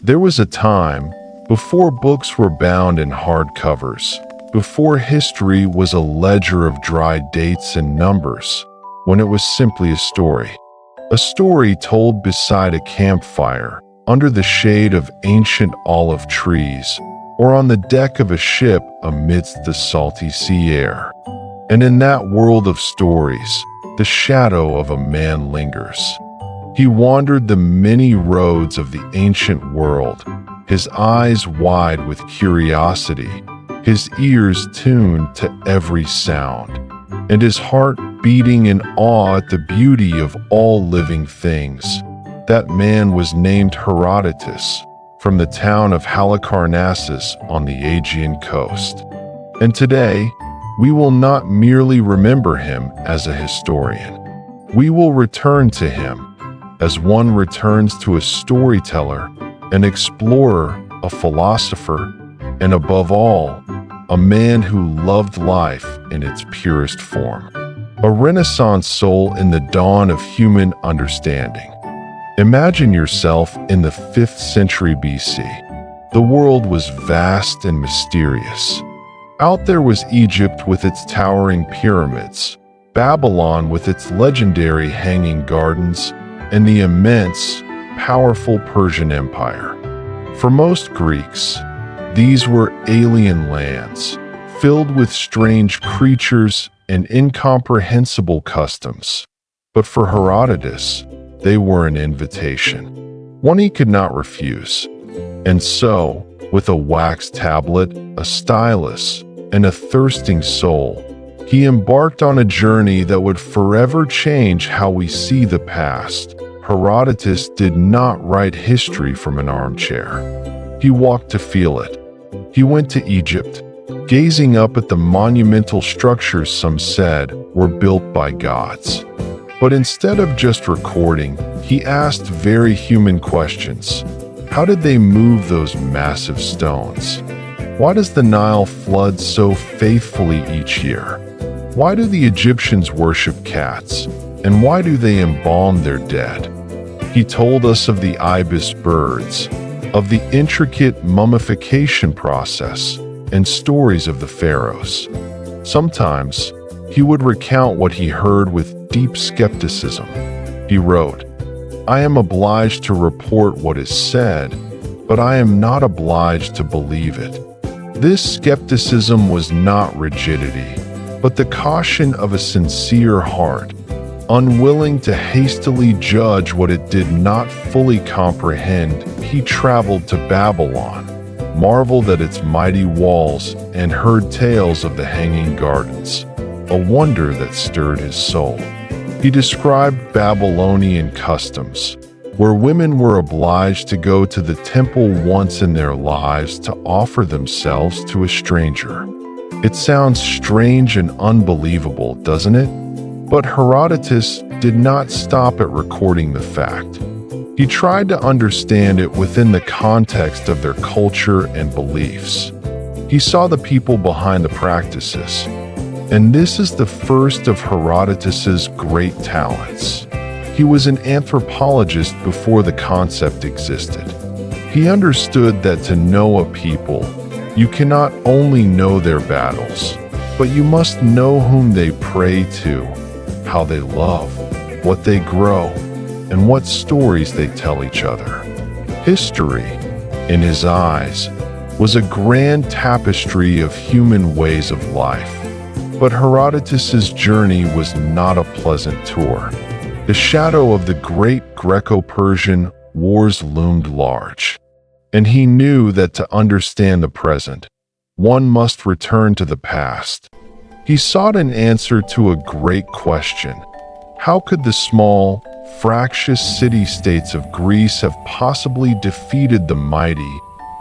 There was a time, before books were bound in hardcovers, before history was a ledger of dry dates and numbers, when it was simply a story. A story told beside a campfire, under the shade of ancient olive trees, or on the deck of a ship amidst the salty sea air. And in that world of stories, the shadow of a man lingers. He wandered the many roads of the ancient world, his eyes wide with curiosity, his ears tuned to every sound, and his heart beating in awe at the beauty of all living things. That man was named Herodotus, from the town of Halicarnassus on the Aegean coast. And today, we will not merely remember him as a historian. We will return to him as one returns to a storyteller, an explorer, a philosopher, and above all, a man who loved life in its purest form. A Renaissance soul in the dawn of human understanding. Imagine yourself in the 5th century BC. The world was vast and mysterious. Out there was Egypt with its towering pyramids, Babylon with its legendary hanging gardens, and the immense, powerful Persian Empire. For most Greeks, these were alien lands, filled with strange creatures and incomprehensible customs. But for Herodotus, they were an invitation, one he could not refuse. And so, with a wax tablet, a stylus, and a thirsting soul, he embarked on a journey that would forever change how we see the past. Herodotus did not write history from an armchair. He walked to feel it. He went to Egypt, gazing up at the monumental structures some said were built by gods. But instead of just recording, he asked very human questions. How did they move those massive stones? Why does the Nile flood so faithfully each year? Why do the Egyptians worship cats? And why do they embalm their dead? He told us of the ibis birds, of the intricate mummification process, and stories of the pharaohs. Sometimes, he would recount what he heard with deep skepticism. He wrote, "I am obliged to report what is said, but I am not obliged to believe it." This skepticism was not rigidity, but the caution of a sincere heart, unwilling to hastily judge what it did not fully comprehend. He traveled to Babylon, marveled at its mighty walls, and heard tales of the hanging gardens, a wonder that stirred his soul. He described Babylonian customs, where women were obliged to go to the temple once in their lives to offer themselves to a stranger. It sounds strange and unbelievable, doesn't it? But Herodotus did not stop at recording the fact. He tried to understand it within the context of their culture and beliefs. He saw the people behind the practices. And this is the first of Herodotus's great talents. He was an anthropologist before the concept existed. He understood that to know a people, you cannot only know their battles, but you must know whom they pray to, how they love, what they grow, and what stories they tell each other. History, in his eyes, was a grand tapestry of human ways of life. But Herodotus's journey was not a pleasant tour. The shadow of the great Greco-Persian wars loomed large. And he knew that to understand the present, one must return to the past. He sought an answer to a great question. How could the small, fractious city-states of Greece have possibly defeated the mighty,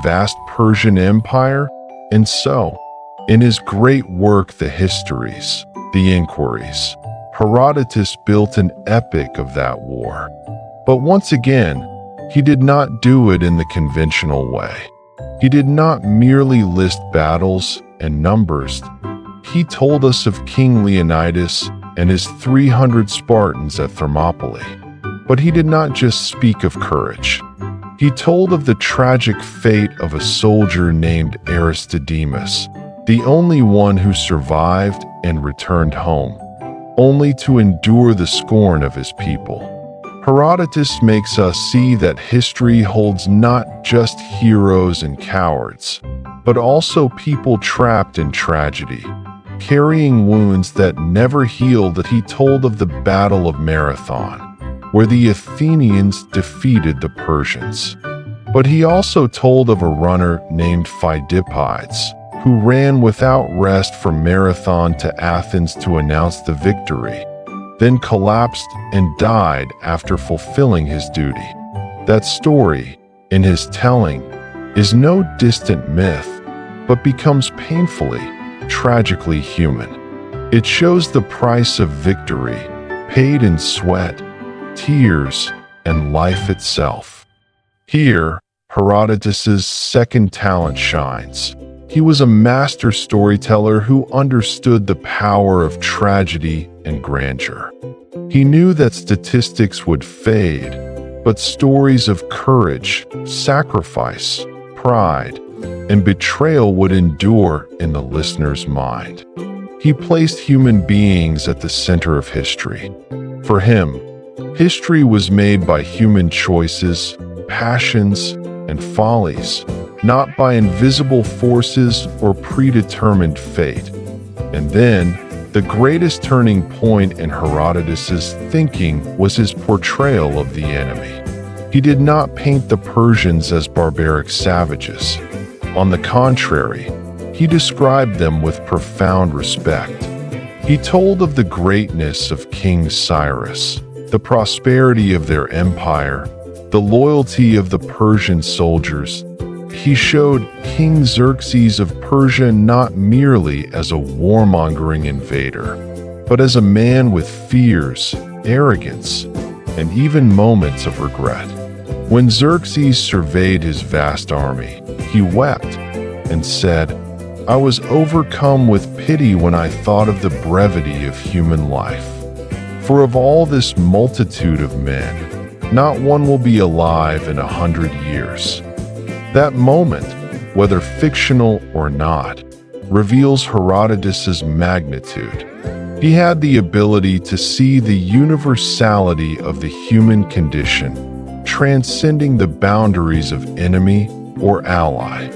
vast Persian Empire? And so, in his great work, The Histories, The Inquiries, Herodotus built an epic of that war. But once again, he did not do it in the conventional way. He did not merely list battles and numbers. He told us of King Leonidas and his 300 Spartans at Thermopylae. But he did not just speak of courage. He told of the tragic fate of a soldier named Aristodemus, the only one who survived and returned home, only to endure the scorn of his people. Herodotus makes us see that history holds not just heroes and cowards, but also people trapped in tragedy, carrying wounds that never healed. He told of the Battle of Marathon, where the Athenians defeated the Persians. But he also told of a runner named Phidippides, who ran without rest from Marathon to Athens to announce the victory, then collapsed and died after fulfilling his duty. That story, in his telling, is no distant myth, but becomes painfully, tragically human. It shows the price of victory, paid in sweat, tears, and life itself. Here, Herodotus's second talent shines. He was a master storyteller who understood the power of tragedy and grandeur. He knew that statistics would fade, but stories of courage, sacrifice, pride, and betrayal would endure in the listener's mind. He placed human beings at the center of history. For him, history was made by human choices, passions, and follies, not by invisible forces or predetermined fate. And then, the greatest turning point in Herodotus's thinking was his portrayal of the enemy. He did not paint the Persians as barbaric savages. On the contrary, he described them with profound respect. He told of the greatness of King Cyrus, the prosperity of their empire, the loyalty of the Persian soldiers. He showed King Xerxes of Persia not merely as a warmongering invader, but as a man with fears, arrogance, and even moments of regret. When Xerxes surveyed his vast army, he wept and said, "I was overcome with pity when I thought of the brevity of human life. For of all this multitude of men, not one will be alive in 100 years." That moment, whether fictional or not, reveals Herodotus's magnitude. He had the ability to see the universality of the human condition, transcending the boundaries of enemy or ally.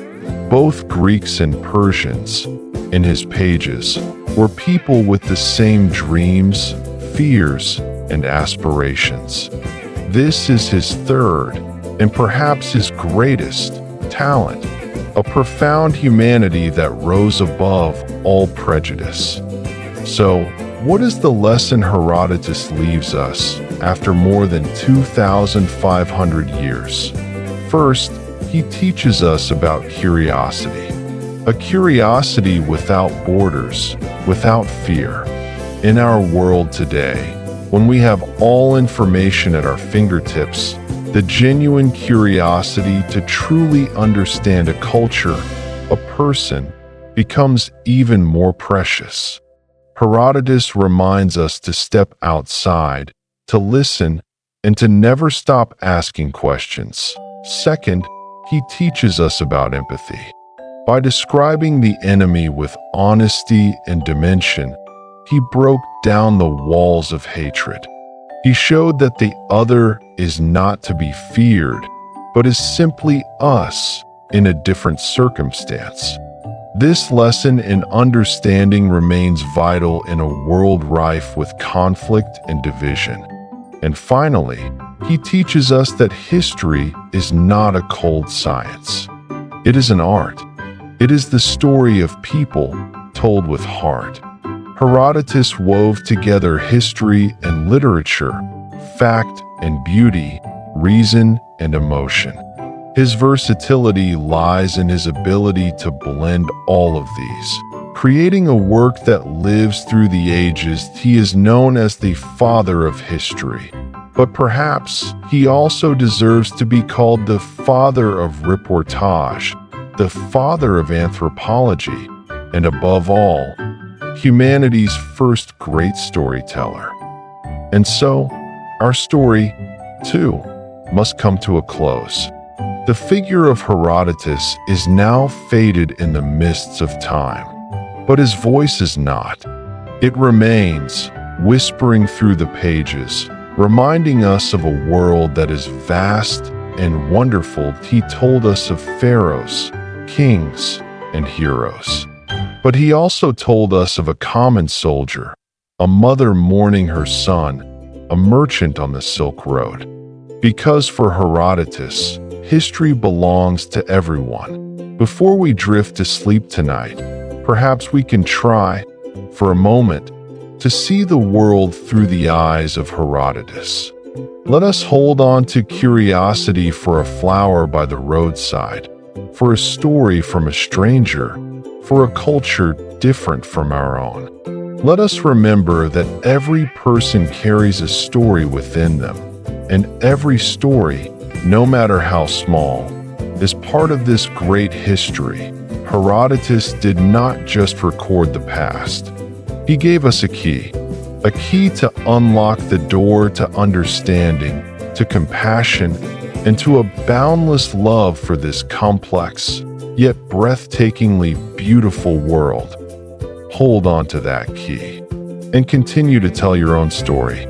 Both Greeks and Persians, in his pages, were people with the same dreams, fears, and aspirations. This is his third, and perhaps his greatest, talent, a profound humanity that rose above all prejudice. So, what is the lesson Herodotus leaves us after more than 2,500 years? First, he teaches us about curiosity. A curiosity without borders, without fear. In our world today, when we have all information at our fingertips, the genuine curiosity to truly understand a culture, a person, becomes even more precious. Herodotus reminds us to step outside, to listen, and to never stop asking questions. Second, he teaches us about empathy. By describing the enemy with honesty and dimension, he broke down the walls of hatred. He showed that the other is not to be feared, but is simply us in a different circumstance. This lesson in understanding remains vital in a world rife with conflict and division. And finally, he teaches us that history is not a cold science. It is an art. It is the story of people told with heart. Herodotus wove together history and literature, fact and beauty, reason and emotion. His versatility lies in his ability to blend all of these, creating a work that lives through the ages. He is known as the father of history, but perhaps he also deserves to be called the father of reportage, the father of anthropology, and above all, humanity's first great storyteller. And so, our story, too, must come to a close. The figure of Herodotus is now faded in the mists of time, but his voice is not. It remains, whispering through the pages, reminding us of a world that is vast and wonderful. He told us of pharaohs, kings, and heroes. But he also told us of a common soldier, a mother mourning her son, a merchant on the Silk Road. Because for Herodotus, history belongs to everyone. Before we drift to sleep tonight, perhaps we can try, for a moment, to see the world through the eyes of Herodotus. Let us hold on to curiosity for a flower by the roadside, for a story from a stranger, for a culture different from our own. Let us remember that every person carries a story within them, and every story, no matter how small, is part of this great history. Herodotus did not just record the past. He gave us a key to unlock the door to understanding, to compassion, and to a boundless love for this complex, yet breathtakingly beautiful world. Hold on to that key and continue to tell your own story.